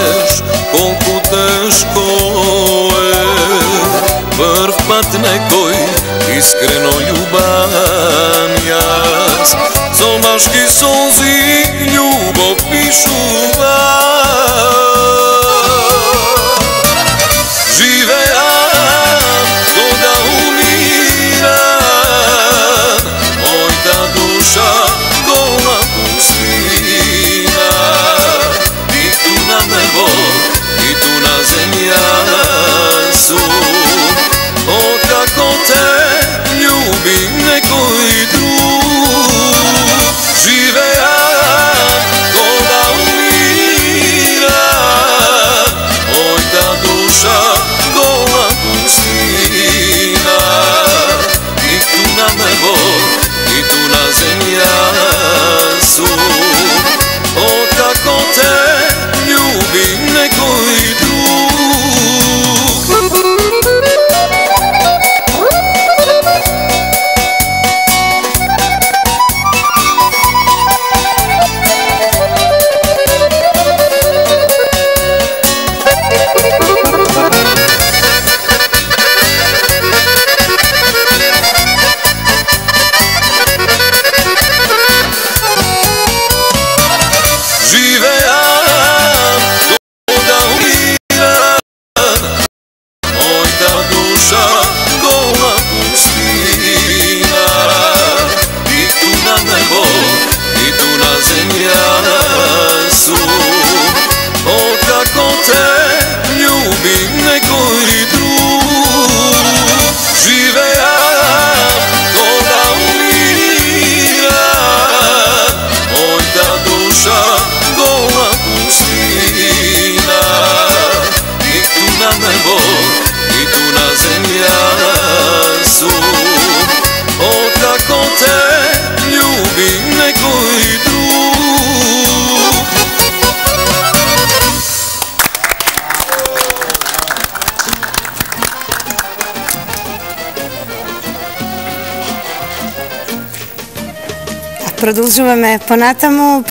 знаеш колко тежко е прв път некой искрено љубам јас, со машки солзи љубов пишува. Живеам до да умирам, мојта душа гола пустина, ниту на небо, ниту на земја сум. Откако те љубим некој друг, живеам до да умирам, мојта душа гола пустина, ниту на небо, ниту на земја сум. Откако те љубим некој друг. Откако те љубим некој друг, живеам до да умирам, мојта душа гола пустина, ниту на небо, ниту на земја сум. Откако те љубим некој друг. Продолжуваме понатаму.